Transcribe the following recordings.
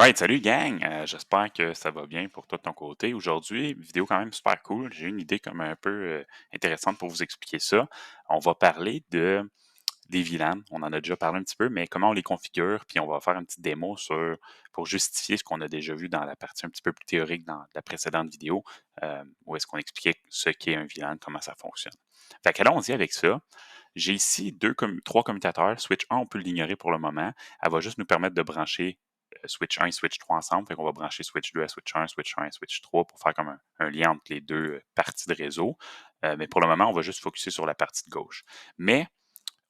Alright, salut gang! J'espère que ça va bien pour toi de ton côté. Aujourd'hui, vidéo quand même super cool. J'ai une idée comme un peu intéressante pour vous expliquer ça. On va parler des VLAN. On en a déjà parlé un petit peu, mais comment on les configure, puis on va faire une petite démo pour justifier ce qu'on a déjà vu dans la partie un petit peu plus théorique dans la précédente vidéo, où est-ce qu'on expliquait ce qu'est un VLAN, comment ça fonctionne. Fait que allons-y avec ça. J'ai ici trois commutateurs. Switch 1, on peut l'ignorer pour le moment. Elle va juste nous permettre de brancher Switch 1 et Switch 3 ensemble. Fait qu'on va brancher Switch 2 à Switch 1, Switch 1 et Switch 3 pour faire comme un lien entre les deux parties de réseau. Mais pour le moment, on va juste focuser sur la partie de gauche. Mais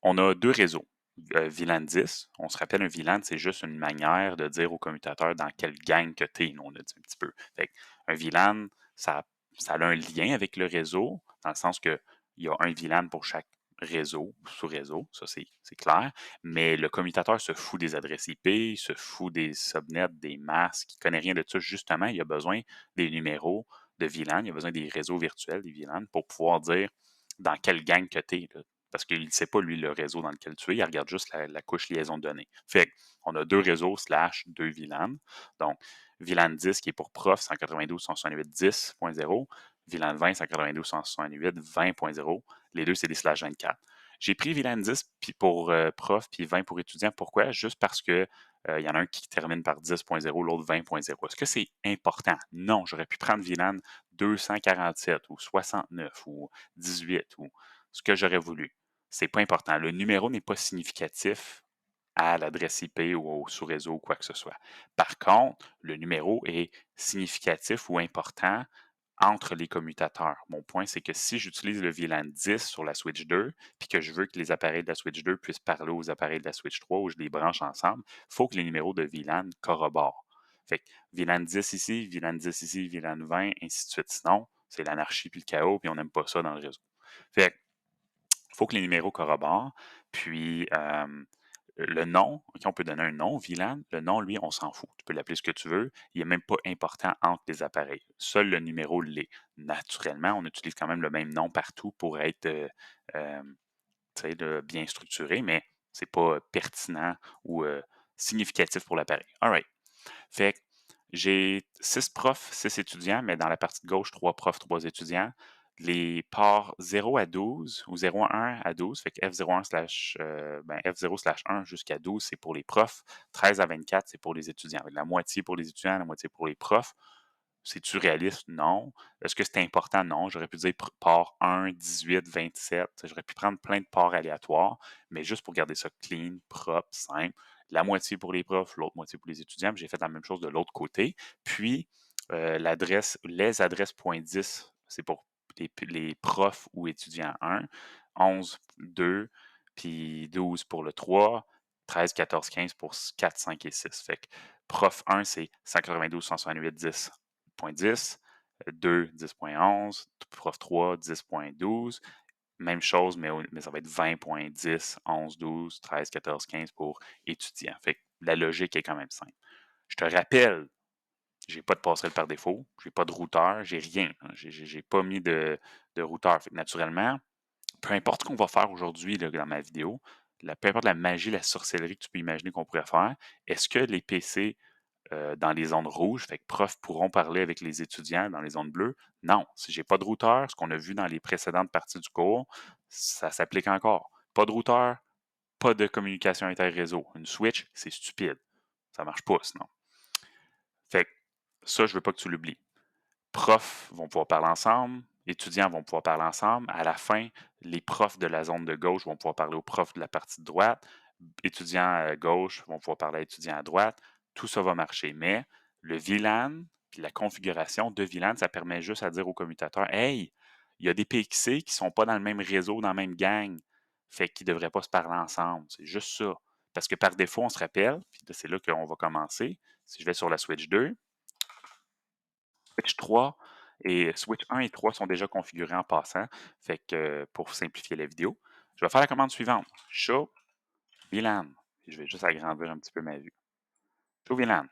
on a deux réseaux. VLAN 10, on se rappelle, un VLAN, c'est juste une manière de dire au commutateur dans quelle gang que tu es. Nous, on a dit un petit peu. Fait un VLAN, ça a un lien avec le réseau, dans le sens qu'il y a un VLAN pour chaque réseau, sous-réseau, ça c'est clair, mais le commutateur se fout des adresses IP, se fout des subnets, des masques, il ne connaît rien de ça, justement, il a besoin des numéros de VLAN, il a besoin des réseaux virtuels, des VLAN, pour pouvoir dire dans quelle gang que tu es, parce qu'il ne sait pas, lui, le réseau dans lequel tu es, il regarde juste la couche liaison de données. Fait qu'on a deux réseaux / deux VLAN. Donc, VLAN 10 qui est pour prof 192.168.10.0, VLAN 20 192.168.20.0. Les deux, c'est des /24. J'ai pris VLAN 10 puis pour prof puis 20 pour étudiant. Pourquoi? Juste parce que il y en a un qui termine par 10.0, l'autre 20.0. Est-ce que c'est important? Non, j'aurais pu prendre VLAN 247 ou 69 ou 18 ou ce que j'aurais voulu. C'est pas important. Le numéro n'est pas significatif à l'adresse IP ou au sous-réseau ou quoi que ce soit. Par contre, le numéro est significatif ou important entre les commutateurs. Mon point, c'est que si j'utilise le VLAN 10 sur la Switch 2, puis que je veux que les appareils de la Switch 2 puissent parler aux appareils de la Switch 3 ou je les branche ensemble, il faut que les numéros de VLAN corroborent. Fait que VLAN 10 ici, VLAN 10 ici, VLAN 20, ainsi de suite. Sinon, c'est l'anarchie puis le chaos, puis on n'aime pas ça dans le réseau. Fait il faut que les numéros corroborent. Puis, le nom, OK, on peut donner un nom, VLAN. Le nom, lui, on s'en fout. Tu peux l'appeler ce que tu veux. Il n'est même pas important entre les appareils. Seul le numéro l'est. Naturellement, on utilise quand même le même nom partout pour être euh, bien structuré, mais c'est pas pertinent ou significatif pour l'appareil. All right. Fait que j'ai 6 profs, 6 étudiants, mais dans la partie de gauche, 3 profs, 3 étudiants. Les ports 0 à 12 ou 0,1 à 12, fait que F01 F0/1 jusqu'à 12, c'est pour les profs. 13 à 24, c'est pour les étudiants. Avec la moitié pour les étudiants, la moitié pour les profs. C'est-tu réaliste? Non. Est-ce que c'est important? Non. J'aurais pu dire port 1, 18, 27. J'aurais pu prendre plein de ports aléatoires, mais juste pour garder ça clean, propre, simple. La moitié pour les profs, l'autre moitié pour les étudiants. J'ai fait la même chose de l'autre côté. Puis, les adresses .10, c'est pour les profs ou étudiants 1, 11, 2, puis 12 pour le 3, 13, 14, 15 pour 4, 5 et 6. Fait que prof 1, c'est 192, 10. 10, 2, 10.11, prof 3, 10.12. Même chose, mais ça va être 20.10, 11, 12, 13, 14, 15 pour étudiants. Fait que la logique est quand même simple. Je te rappelle, j'ai pas de passerelle par défaut, j'ai pas de routeur, j'ai rien. J'ai pas mis de routeur. Fait que naturellement, peu importe ce qu'on va faire aujourd'hui dans ma vidéo, peu importe la magie, la sorcellerie que tu peux imaginer qu'on pourrait faire, est-ce que les PC dans les zones rouges, fait que profs pourront parler avec les étudiants dans les zones bleues? Non. Si j'ai pas de routeur, ce qu'on a vu dans les précédentes parties du cours, ça s'applique encore. Pas de routeur, pas de communication inter-réseau. Une switch, c'est stupide. Ça marche pas sinon. Fait que ça, je veux pas que tu l'oublies. Profs vont pouvoir parler ensemble, étudiants vont pouvoir parler ensemble. À la fin, les profs de la zone de gauche vont pouvoir parler aux profs de la partie de droite. Étudiants à gauche vont pouvoir parler à étudiants à droite. Tout ça va marcher. Mais le VLAN, puis la configuration de VLAN, ça permet juste à dire au commutateur, hey, il y a des PXC qui ne sont pas dans le même réseau, dans la même gang. Fait qu'ils ne devraient pas se parler ensemble. C'est juste ça. Parce que par défaut, on se rappelle, puis c'est là qu'on va commencer. Si je vais sur la switch 2, Switch 3 et Switch 1 et 3 sont déjà configurés en passant. Fait que pour simplifier la vidéo, je vais faire la commande suivante. Show VLAN. Je vais juste agrandir un petit peu ma vue. Show VLAN.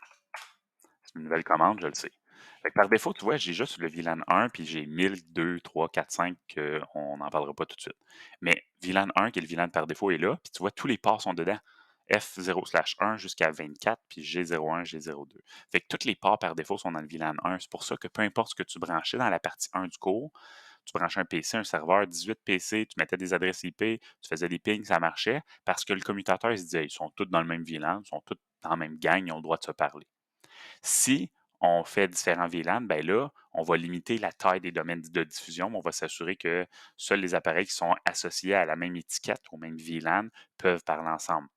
C'est une nouvelle commande, je le sais. Fait que par défaut, tu vois, j'ai juste le VLAN 1, puis j'ai 1000, 2, 3, 4, 5, on n'en parlera pas tout de suite. Mais VLAN 1, qui est le VLAN par défaut, est là, puis tu vois, tous les ports sont dedans. F0/1 jusqu'à 24, puis G01, G02. Fait que toutes les ports par défaut sont dans le VLAN 1. C'est pour ça que peu importe ce que tu branchais dans la partie 1 du cours, tu branchais un PC, un serveur, 18 PC, tu mettais des adresses IP, tu faisais des pings, ça marchait, parce que le commutateur, il se disait, ils sont tous dans le même VLAN, ils sont tous dans la même gang, ils ont le droit de se parler. Si on fait différents VLAN, ben là, on va limiter la taille des domaines de diffusion, mais on va s'assurer que seuls les appareils qui sont associés à la même étiquette, au même VLAN, peuvent parler ensemble.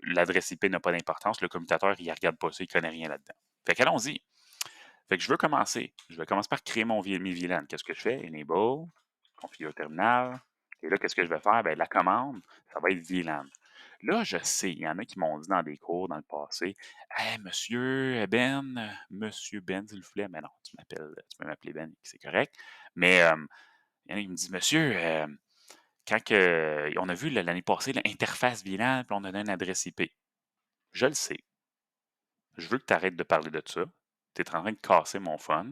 L'adresse IP n'a pas d'importance, le commutateur, il ne regarde pas ça, il ne connaît rien là-dedans. Fait qu'allons-y. Fait que je veux commencer. Je vais commencer par créer mes VLAN. Qu'est-ce que je fais? Enable, configure terminal. Et là, qu'est-ce que je vais faire? Ben, la commande, ça va être VLAN. Là, je sais, il y en a qui m'ont dit dans des cours dans le passé, hey, monsieur Ben, s'il vous plaît, mais non, tu peux m'appeler Ben, c'est correct. Mais il y en a qui me disent, monsieur, on a vu l'année passée l'interface VLAN, puis on a donné une adresse IP. Je le sais. Je veux que tu arrêtes de parler de ça. Tu es en train de casser mon fun.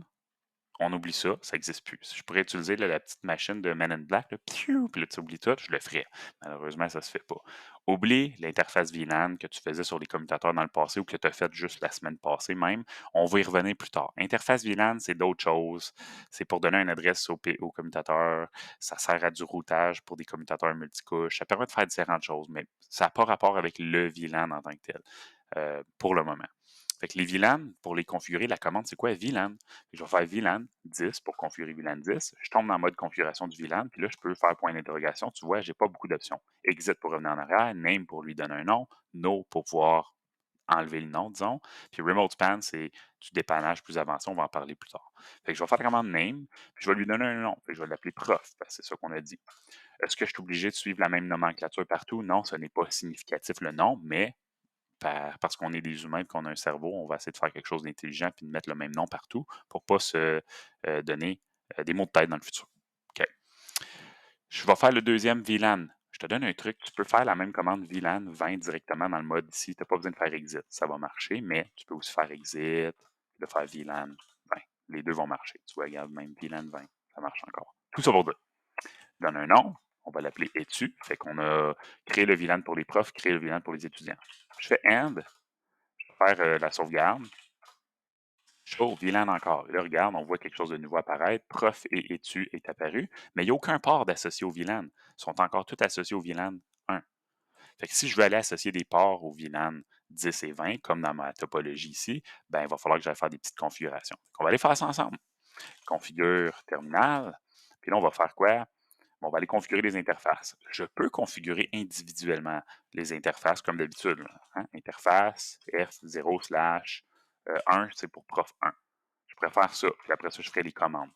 On oublie ça, ça n'existe plus. Si je pourrais utiliser la petite machine de Men in Black, là, piou, puis là, tu oublies tout, je le ferais. Malheureusement, ça ne se fait pas. Oublie l'interface VLAN que tu faisais sur les commutateurs dans le passé ou que tu as fait juste la semaine passée même. On va y revenir plus tard. Interface VLAN, c'est d'autres choses. C'est pour donner une adresse au commutateur. Ça sert à du routage pour des commutateurs multicouches. Ça permet de faire différentes choses, mais ça n'a pas rapport avec le VLAN en tant que tel, pour le moment. Fait que les VLAN, pour les configurer, la commande, c'est quoi? VLAN. Je vais faire VLAN 10 pour configurer VLAN 10. Je tombe dans le mode configuration du VLAN, puis là, je peux faire point d'interrogation. Tu vois, je n'ai pas beaucoup d'options. Exit pour revenir en arrière, name pour lui donner un nom, no pour pouvoir enlever le nom, disons. Puis remote span, c'est du dépannage plus avancé. On va en parler plus tard. Fait que je vais faire la commande name, puis je vais lui donner un nom. Fait que je vais l'appeler prof, parce que c'est ça qu'on a dit. Est-ce que je suis obligé de suivre la même nomenclature partout? Non, ce n'est pas significatif le nom, mais parce qu'on est des humains et qu'on a un cerveau, on va essayer de faire quelque chose d'intelligent puis de mettre le même nom partout pour ne pas se donner des mots de tête dans le futur. OK. Je vais faire le deuxième VLAN. Je te donne un truc, tu peux faire la même commande VLAN 20 directement dans le mode ici. Tu n'as pas besoin de faire exit. Ça va marcher, mais tu peux aussi faire exit, de faire VLAN 20. Les deux vont marcher. Tu vois, regarde, même VLAN 20, ça marche encore. Tout ça pour dire. Je donne un nom, on va l'appeler étu. Fait qu'on a créé le VLAN pour les profs, créé le VLAN pour les étudiants. Je fais end, faire la sauvegarde. Show, VLAN encore. Et là, regarde, on voit quelque chose de nouveau apparaître. Prof et étu est apparu, mais il n'y a aucun port d'associé au VLAN. Ils sont encore tous associés au VLAN 1. Fait que si je veux aller associer des ports au VLAN 10 et 20, comme dans ma topologie ici, ben, il va falloir que j'aille faire des petites configurations. On va aller faire ça ensemble. Configure terminal. Puis là, on va faire quoi? On va aller configurer les interfaces. Je peux configurer individuellement les interfaces comme d'habitude. Hein? Interface F0/1, c'est pour prof 1. Je préfère ça, puis après ça, je ferai les commandes.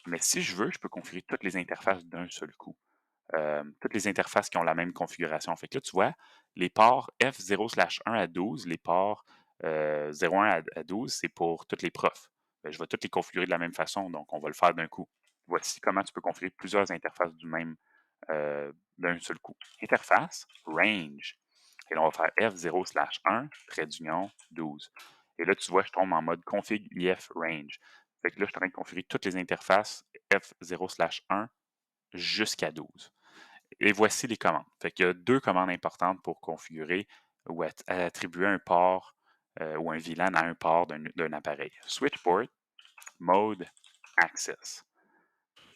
Mais si je veux, je peux configurer toutes les interfaces d'un seul coup. Toutes les interfaces qui ont la même configuration. Fait que là, tu vois, les ports F0/1 à 12, les ports 01 à 12, c'est pour tous les profs. Ben, je vais toutes les configurer de la même façon, donc on va le faire d'un coup. Voici comment tu peux configurer plusieurs interfaces d'un seul coup. Interface, range. Et là, on va faire F0/1, trait d'union, 12. Et là, tu vois, je tombe en mode config IF range. Fait que là, je suis en train de configurer toutes les interfaces F0/1 jusqu'à 12. Et voici les commandes. Fait qu'il y a deux commandes importantes pour configurer ou attribuer un port ou un VLAN à un port d'un appareil. Switch port, mode, access.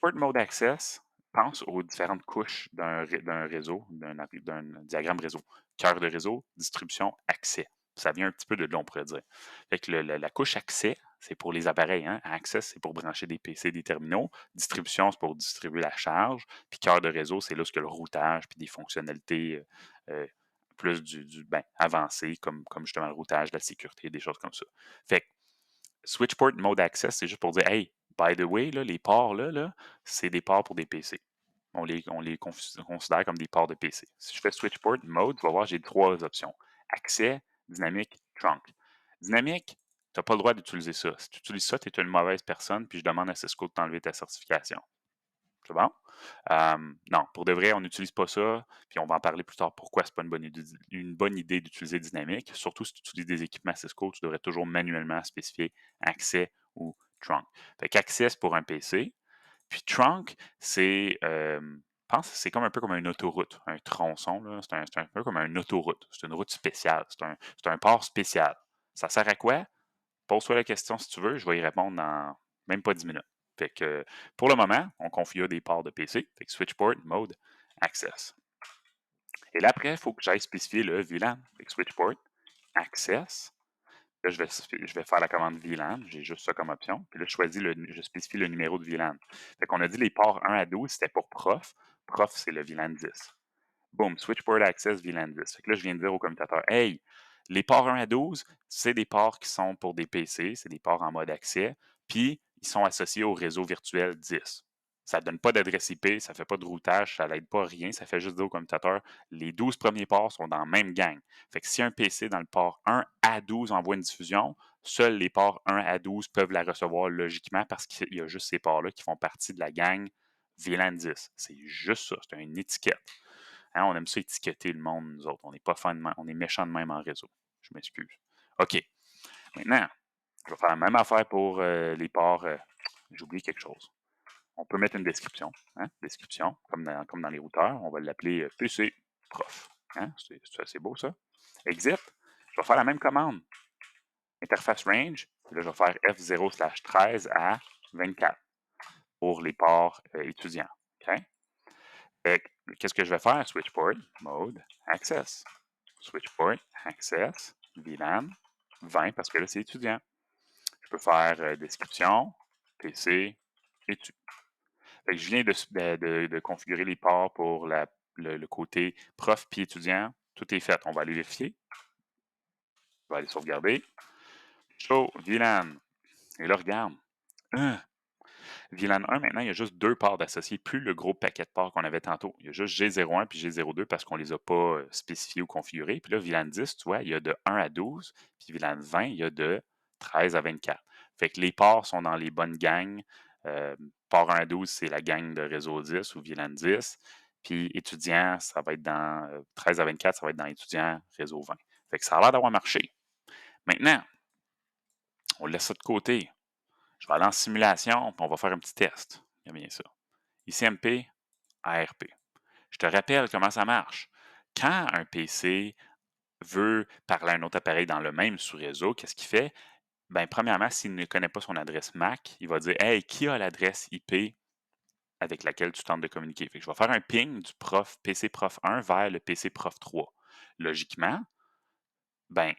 Port mode access, pense aux différentes couches d'un réseau, d'un diagramme réseau. Cœur de réseau, distribution, accès. Ça vient un petit peu de là, on pourrait dire. Fait que la couche accès, c'est pour les appareils. Hein? Access, c'est pour brancher des PC, des terminaux. Distribution, c'est pour distribuer la charge. Puis cœur de réseau, c'est là ce que le routage, puis des fonctionnalités plus avancées, comme justement le routage, la sécurité, des choses comme ça. Fait que Switchport Mode Access, c'est juste pour dire, hey, by the way, là, les ports, là, c'est des ports pour des PC. On les considère comme des ports de PC. Si je fais Switchport Mode, tu vas voir, j'ai trois options. Accès, dynamique, trunk. Dynamique, tu n'as pas le droit d'utiliser ça. Si tu utilises ça, tu es une mauvaise personne, puis je demande à Cisco de t'enlever ta certification. C'est bon? Non, pour de vrai, on n'utilise pas ça, puis on va en parler plus tard pourquoi c'est pas une bonne idée d'utiliser Dynamic. Surtout si tu utilises des équipements Cisco, tu devrais toujours manuellement spécifier accès ou trunk. Fait qu'accès, c'est pour un PC, puis trunk, c'est pense que c'est comme un peu comme une autoroute, un tronçon, là. C'est un peu comme une autoroute. C'est une route spéciale. C'est un port spécial. Ça sert à quoi? Pose-toi la question si tu veux, je vais y répondre dans même pas 10 minutes. Fait que pour le moment, on configure des ports de PC, fait que switchport, mode, access. Et là, après, il faut que j'aille spécifier le VLAN. Fait que switchport, access. Là, je vais faire la commande VLAN, j'ai juste ça comme option. Puis là, je spécifie le numéro de VLAN. Fait qu'on a dit les ports 1 à 12, c'était pour prof. Prof, c'est le VLAN 10. Boom, switchport access VLAN 10. Fait que là, je viens de dire au commutateur, hey, les ports 1 à 12, c'est des ports qui sont pour des PC, c'est des ports en mode accès, puis ils sont associés au réseau virtuel 10. Ça ne donne pas d'adresse IP, ça ne fait pas de routage, ça n'aide pas à rien, ça fait juste dire au commutateur, les 12 premiers ports sont dans la même gang. Fait que si un PC dans le port 1 à 12 envoie une diffusion, seuls les ports 1 à 12 peuvent la recevoir logiquement parce qu'il y a juste ces ports-là qui font partie de la gang VLAN 10. C'est juste ça, c'est une étiquette. Hein, on aime ça étiqueter le monde, nous autres. On n'est pas fan de même, on est méchants de même en réseau. Je m'excuse. OK. Maintenant, je vais faire la même affaire pour les ports. J'ai oublié quelque chose. On peut mettre une description. Hein? Description, comme dans les routeurs. On va l'appeler PC prof. Hein? C'est assez beau, ça. Exit. Je vais faire la même commande. Interface range. Là, je vais faire F0/13 à 24 pour les ports étudiants. OK? Qu'est-ce que je vais faire? Switchport, mode, access. Switchport, access, VLAN, 20 parce que là, c'est étudiant. Je peux faire description, PC, études. Fait que je viens de configurer les ports pour le côté prof puis étudiant. Tout est fait. On va aller vérifier. On va aller sauvegarder. Show, VLAN. Et là, regarde. Hein, VLAN 1, maintenant, il y a juste deux ports d'associés, plus le gros paquet de ports qu'on avait tantôt. Il y a juste G01 puis G02 parce qu'on ne les a pas spécifiés ou configurés. Puis là, VLAN 10, tu vois, il y a de 1 à 12, puis VLAN 20, il y a de 13 à 24. Fait que les ports sont dans les bonnes gangs. Port 1 à 12, c'est la gang de réseau 10 ou VLAN 10. Puis étudiant, ça va être dans 13 à 24, ça va être dans étudiant réseau 20. Fait que ça a l'air d'avoir marché. Maintenant, on laisse ça de côté. Je vais aller en simulation, puis on va faire un petit test. Il bien ça. ICMP, ARP. Je te rappelle comment ça marche. Quand un PC veut parler à un autre appareil dans le même sous-réseau, qu'est-ce qu'il fait? Ben, premièrement, s'il ne connaît pas son adresse MAC, il va dire Hey, qui a l'adresse IP avec laquelle tu tentes de communiquer? Fait que je vais faire un ping du prof PC Prof 1 vers le PC Prof 3. Logiquement, ben,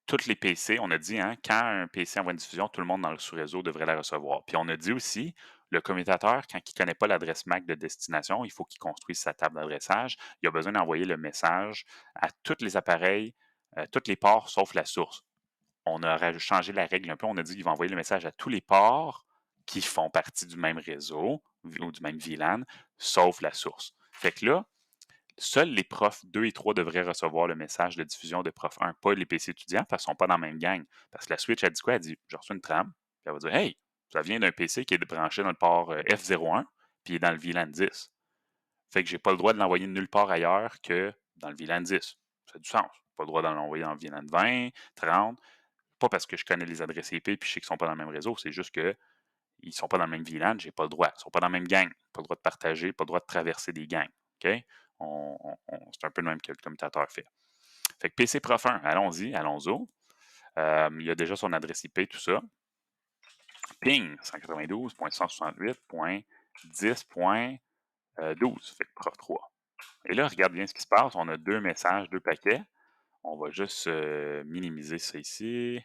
tous les PC, on a dit, hein, quand un PC envoie une diffusion, tout le monde dans le sous-réseau devrait la recevoir. Puis on a dit aussi, le commutateur, quand il ne connaît pas l'adresse MAC de destination, il faut qu'il construise sa table d'adressage. Il a besoin d'envoyer le message à tous les appareils, tous les ports sauf la source. On a changé la règle un peu. On a dit qu'il va envoyer le message à tous les ports qui font partie du même réseau ou du même VLAN, sauf la source. Fait que là, seuls les profs 2 et 3 devraient recevoir le message de diffusion de prof 1, pas les PC étudiants, parce qu'ils ne sont pas dans la même gang. Parce que la switch, elle dit quoi? Elle dit, j'ai reçu une trame, puis elle va dire, hey, ça vient d'un PC qui est branché dans le port F01, puis il est dans le VLAN 10. Fait que j'ai pas le droit de l'envoyer nulle part ailleurs que dans le VLAN 10. Ça a du sens. Pas le droit de l'envoyer dans le VLAN 20, 30, pas parce que je connais les adresses IP puis je sais qu'ils sont pas dans le même réseau, c'est juste que ils sont pas dans le même VLAN, j'ai pas le droit. Ils sont pas dans la même gang. Pas le droit de partager, pas le droit de traverser des gangs. OK? C'est un peu le même que le commutateur fait. Fait que PC Prof 1, allons-y, allons-y. Il y a déjà son adresse IP, tout ça. Ping 192.168.10.12, fait que Prof 3. Et là, regarde bien ce qui se passe. On a deux messages, deux paquets. On va juste minimiser ça ici.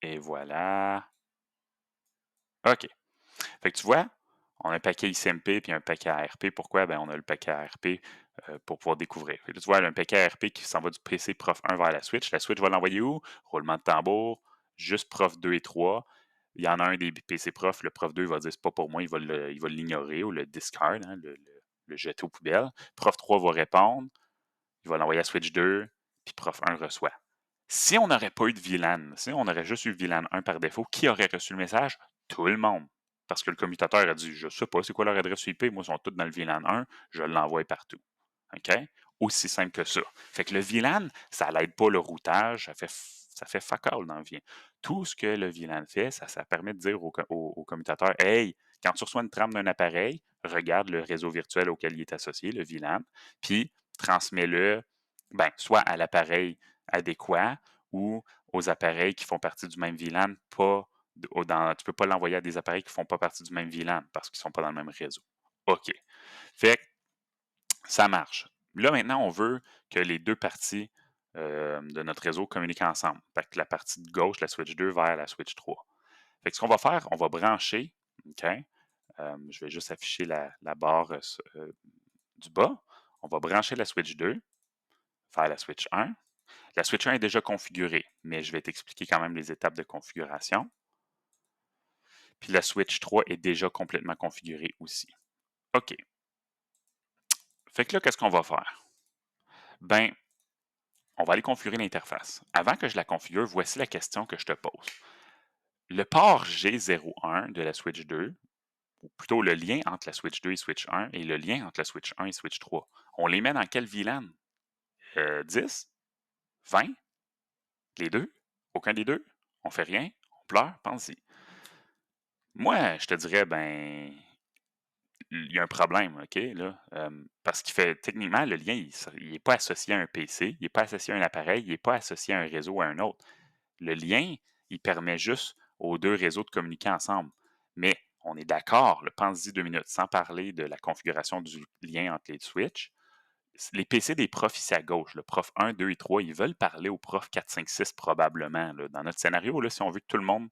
Et voilà. OK. Fait que tu vois, on a un paquet ICMP puis un paquet ARP. Pourquoi? Ben, on a le paquet ARP pour pouvoir découvrir. Fait que là, tu vois, un paquet ARP qui s'en va du PC prof 1 vers la switch. La switch va l'envoyer où? Roulement de tambour, juste prof 2 et 3. Il y en a un des PC prof, le prof 2 va dire c'est pas pour moi, il va l'ignorer ou le discard, hein, le jeter aux poubelles. Prof 3 va répondre, il va l'envoyer à switch 2, puis prof 1 reçoit. Si on n'aurait pas eu de VLAN, si on aurait juste eu VLAN 1 par défaut, qui aurait reçu le message? Tout le monde. Parce que le commutateur a dit, je ne sais pas c'est quoi leur adresse IP, moi, ils sont tous dans le VLAN 1, je l'envoie partout. OK? Aussi simple que ça. Fait que le VLAN, ça n'aide pas le routage, ça fait fuck all dans le VLAN. Tout ce que le VLAN fait, ça permet de dire au commutateur, hey, quand tu reçois une trame d'un appareil, regarde le réseau virtuel auquel il est associé, le VLAN, puis transmets-le soit à l'appareil adéquat ou aux appareils qui font partie du même VLAN, pas tu ne peux pas l'envoyer à des appareils qui ne font pas partie du même VLAN parce qu'ils ne sont pas dans le même réseau. OK. Fait que ça marche. Là, maintenant, on veut que les 2 parties, de notre réseau communiquent ensemble. Fait que la partie de gauche, la switch 2 vers la switch 3. Fait que ce qu'on va faire, on va brancher, OK? Je vais juste afficher la barre, du bas. On va brancher la switch 2 vers la switch 1. La switch 1 est déjà configurée, mais je vais t'expliquer quand même les étapes de configuration. Puis la switch 3 est déjà complètement configurée aussi. OK. Fait que là, qu'est-ce qu'on va faire? Ben, on va aller configurer l'interface. Avant que je la configure, voici la question que je te pose. Le port G01 de la switch 2, ou plutôt le lien entre la switch 2 et switch 1 et le lien entre la switch 1 et switch 3, on les met dans quel VLAN? 10? 20? Les deux? Aucun des deux? On fait rien? On pleure? Pense-y. Moi, je te dirais, il y a un problème, OK, là, parce qu'il fait techniquement, le lien, il est pas associé à un PC, il est pas associé à un appareil, il est pas associé à un réseau ou à un autre. Le lien, il permet juste aux 2 réseaux de communiquer ensemble. Mais on est d'accord, pense-y 2 minutes, sans parler de la configuration du lien entre les switches. Les PC des profs ici à gauche, le prof 1, 2 et 3, ils veulent parler au prof 4, 5, 6 probablement. Là. Dans notre scénario, là, si on veut que tout le monde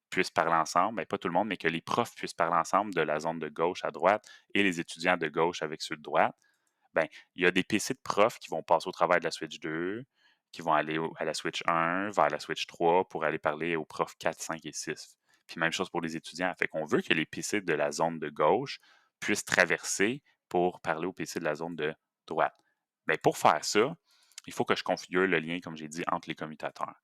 puisse parler ensemble, pas tout le monde, mais que les profs puissent parler ensemble de la zone de gauche à droite et les étudiants de gauche avec ceux de droite, il y a des PC de profs qui vont passer au travers de la switch 2, qui vont aller à la switch 1, vers la switch 3 pour aller parler aux profs 4, 5 et 6. Puis même chose pour les étudiants. Fait qu'on veut que les PC de la zone de gauche puissent traverser pour parler aux PC de la zone de droite. Pour faire ça, il faut que je configure le lien, comme j'ai dit, entre les commutateurs.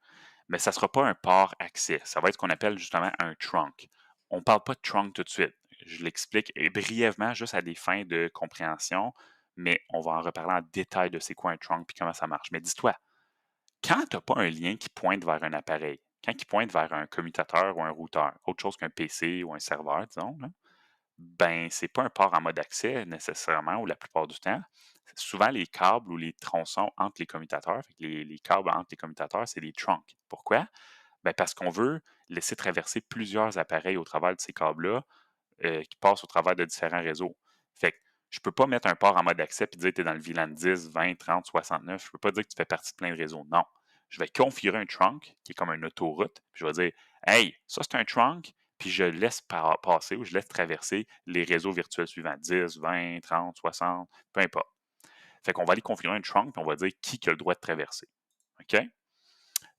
Mais ça ne sera pas un port accès. Ça va être ce qu'on appelle justement un trunk. On ne parle pas de trunk tout de suite. Je l'explique brièvement, juste à des fins de compréhension, mais on va en reparler en détail de c'est quoi un trunk et comment ça marche. Mais dis-toi, quand tu n'as pas un lien qui pointe vers un appareil, quand il pointe vers un commutateur ou un routeur, autre chose qu'un PC ou un serveur, disons, là, c'est pas un port en mode accès nécessairement, ou la plupart du temps. Souvent, les câbles ou les tronçons entre les commutateurs, fait que les câbles entre les commutateurs, c'est des trunks. Pourquoi? Parce qu'on veut laisser traverser plusieurs appareils au travers de ces câbles-là qui passent au travers de différents réseaux. Fait que je ne peux pas mettre un port en mode accès et dire que tu es dans le VLAN 10, 20, 30, 69. Je ne peux pas dire que tu fais partie de plein de réseaux. Non. Je vais configurer un trunk qui est comme une autoroute. Puis je vais dire, hey, ça c'est un trunk, puis je laisse passer ou je laisse traverser les réseaux virtuels suivants 10, 20, 30, 60, peu importe. Fait qu'on va aller configurer un trunk, puis on va dire qui a le droit de traverser. OK?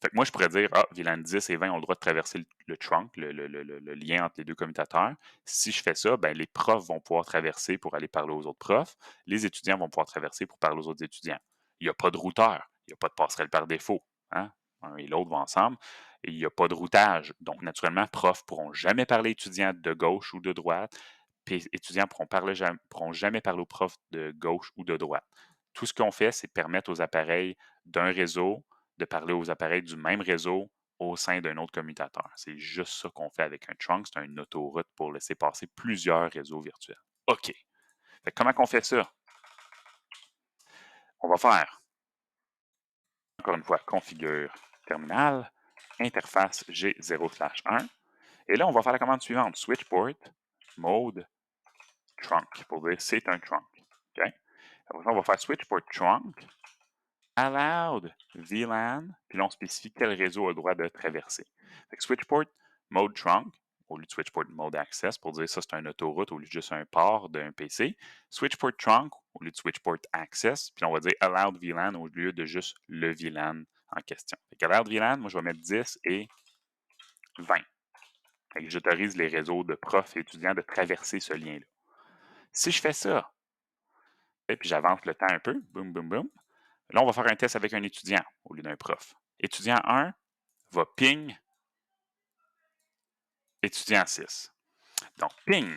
Fait que moi, je pourrais dire, VLAN 10 et 20 ont le droit de traverser le trunk, le lien entre les deux commutateurs. Si je fais ça, les profs vont pouvoir traverser pour aller parler aux autres profs. Les étudiants vont pouvoir traverser pour parler aux autres étudiants. Il n'y a pas de routeur. Il n'y a pas de passerelle par défaut. Hein? Un et l'autre vont ensemble. Et il n'y a pas de routage. Donc, naturellement, profs ne pourront jamais parler étudiants de gauche ou de droite. Puis, étudiants ne pourront jamais parler aux profs de gauche ou de droite. Tout ce qu'on fait, c'est permettre aux appareils d'un réseau de parler aux appareils du même réseau au sein d'un autre commutateur. C'est juste ça qu'on fait avec un trunk. C'est une autoroute pour laisser passer plusieurs réseaux virtuels. OK. Fait que comment on fait ça? On va faire, encore une fois, configure terminal, interface G0/1. Et là, on va faire la commande suivante, switch port mode trunk, pour dire c'est un trunk. OK? Après ça, on va faire switch port trunk allowed VLAN, puis là, on spécifie quel réseau a le droit de traverser. Fait que switchport mode trunk, au lieu de switchport mode access, pour dire ça, c'est une autoroute au lieu de juste un port d'un PC. Switchport trunk, au lieu de switchport access, puis on va dire allowed VLAN au lieu de juste le VLAN en question. Fait que allowed VLAN, moi, je vais mettre 10 et 20. Fait que j'autorise les réseaux de profs et étudiants de traverser ce lien-là. Si je fais ça, et puis j'avance le temps un peu, boum, boum, boum, là, on va faire un test avec un étudiant au lieu d'un prof. Étudiant 1 va ping étudiant 6. Donc, ping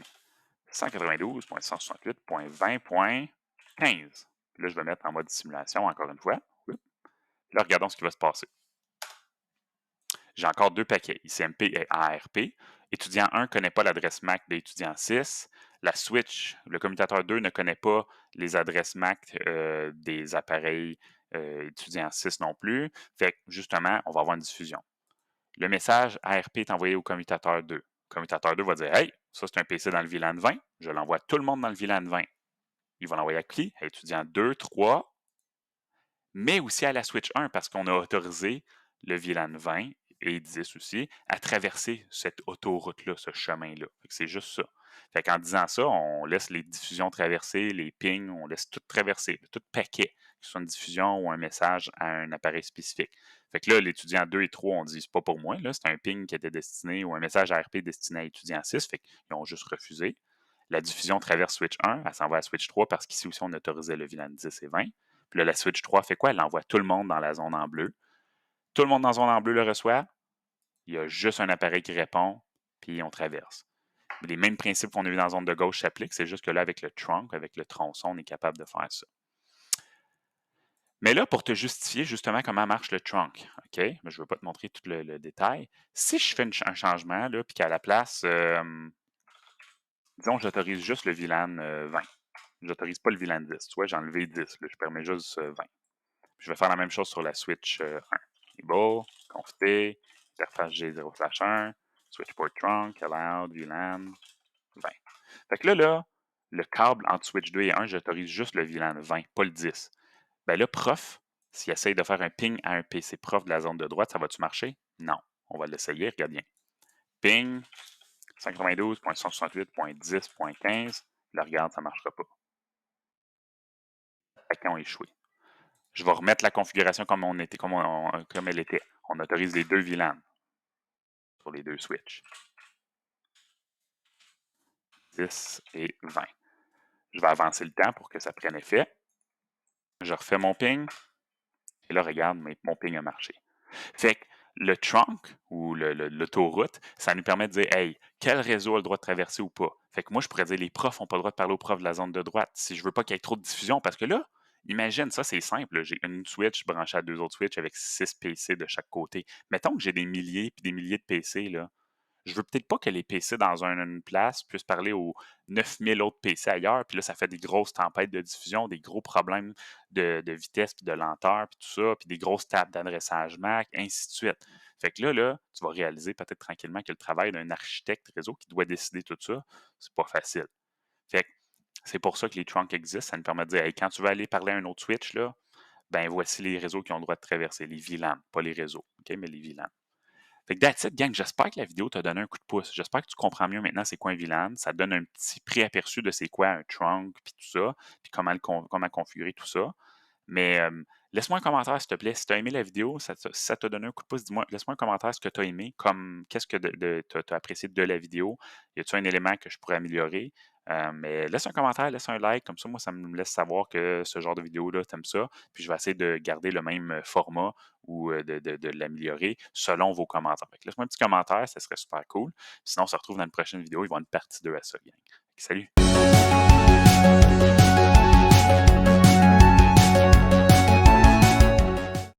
192.168.20.15. Là, je vais mettre en mode simulation encore une fois. Là, regardons ce qui va se passer. J'ai encore deux paquets, ICMP et ARP. Étudiant 1 ne connaît pas l'adresse MAC d'étudiant 6. La switch, le commutateur 2 ne connaît pas les adresses MAC des appareils étudiants 6 non plus. Fait que justement, on va avoir une diffusion. Le message ARP est envoyé au commutateur 2. Le commutateur 2 va dire Hey, ça c'est un PC dans le VLAN 20, je l'envoie à tout le monde dans le VLAN 20. Il va l'envoyer à qui? À étudiant 2, 3, mais aussi à la switch 1 parce qu'on a autorisé le VLAN 20 et 10 aussi à traverser cette autoroute-là, ce chemin-là. C'est juste ça. Fait qu'en disant ça, on laisse les diffusions traverser, les pings, on laisse tout traverser, tout paquet, que ce soit une diffusion ou un message à un appareil spécifique. Fait que là, l'étudiant 2 et 3, on dit c'est pas pour moi, là, c'est un ping qui était destiné ou un message ARP destiné à l'étudiant 6, fait qu'ils ont juste refusé. La diffusion traverse switch 1, elle s'en va à switch 3 parce qu'ici aussi on autorisait le VLAN 10 et 20. Puis là, la switch 3 fait quoi? Elle envoie tout le monde dans la zone en bleu. Tout le monde dans la zone en bleu le reçoit. Il y a juste un appareil qui répond, puis on traverse. Les mêmes principes qu'on a vu dans la zone de gauche s'appliquent, c'est juste que là, avec le trunk, avec le tronçon, on est capable de faire ça. Mais là, pour te justifier justement comment marche le trunk, OK? Mais je ne veux pas te montrer tout le détail. Si je fais un changement, là, puis qu'à la place, disons, j'autorise juste le VLAN 20. Je n'autorise pas le VLAN 10. Tu vois, j'ai enlevé 10. Là, je permets juste 20. Je vais faire la même chose sur la switch 1. Enable, config, interface G0/1, switch port trunk, allowed, VLAN, 20. Fait que là, le câble entre switch 2 et 1, j'autorise juste le VLAN 20, pas le 10. Ben là, prof, s'il essaye de faire un ping à un PC prof de la zone de droite, ça va-tu marcher? Non. On va l'essayer, regarde bien. Ping 192.168.10.15. Là, regarde, ça ne marchera pas. Les attaquants ont échoué. Je vais remettre la configuration comme elle était. On autorise les deux VLAN sur les deux switches. 10 et 20. Je vais avancer le temps pour que ça prenne effet. Je refais mon ping. Et là, regarde, mon ping a marché. Fait que le trunk ou l'autoroute, ça nous permet de dire, hey, quel réseau a le droit de traverser ou pas. Fait que moi, je pourrais dire, les profs n'ont pas le droit de parler aux profs de la zone de droite. Si je veux pas qu'il y ait trop de diffusion, parce que là, imagine, ça, c'est simple. J'ai une switch branchée à deux autres switches avec 6 PC de chaque côté. Mettons que j'ai des milliers puis des milliers de PC, là. Je veux peut-être pas que les PC dans une place puissent parler aux 9000 autres PC ailleurs, puis là, ça fait des grosses tempêtes de diffusion, des gros problèmes de vitesse puis de lenteur, puis tout ça, puis des grosses tables d'adressage MAC, ainsi de suite. Fait que là, tu vas réaliser peut-être tranquillement que le travail d'un architecte réseau qui doit décider tout ça, c'est pas facile. Fait que c'est pour ça que les trunks existent. Ça nous permet de dire, hey, quand tu veux aller parler à un autre switch, là, ben voici les réseaux qui ont le droit de traverser, les VLAN, pas les réseaux, OK, mais les VLAN. Fait que that's it, gang. J'espère que la vidéo t'a donné un coup de pouce. J'espère que tu comprends mieux maintenant c'est quoi un VLAN. Ça te donne un petit pré-aperçu de c'est quoi un trunk, puis tout ça, puis comment configurer tout ça. Mais laisse-moi un commentaire, s'il te plaît. Si tu as aimé la vidéo, si ça t'a donné un coup de pouce, dis-moi, laisse-moi un commentaire ce que tu as aimé, comme qu'est-ce que tu as apprécié de la vidéo. Y a-t-il un élément que je pourrais améliorer? Mais laisse un commentaire, laisse un like, comme ça, moi, ça me laisse savoir que ce genre de vidéo-là, tu aimes ça. Puis je vais essayer de garder le même format ou de l'améliorer selon vos commentaires. Fait que laisse-moi un petit commentaire, ça serait super cool. Sinon, on se retrouve dans une prochaine vidéo. Il va y avoir une partie 2 à ça, gang. Salut!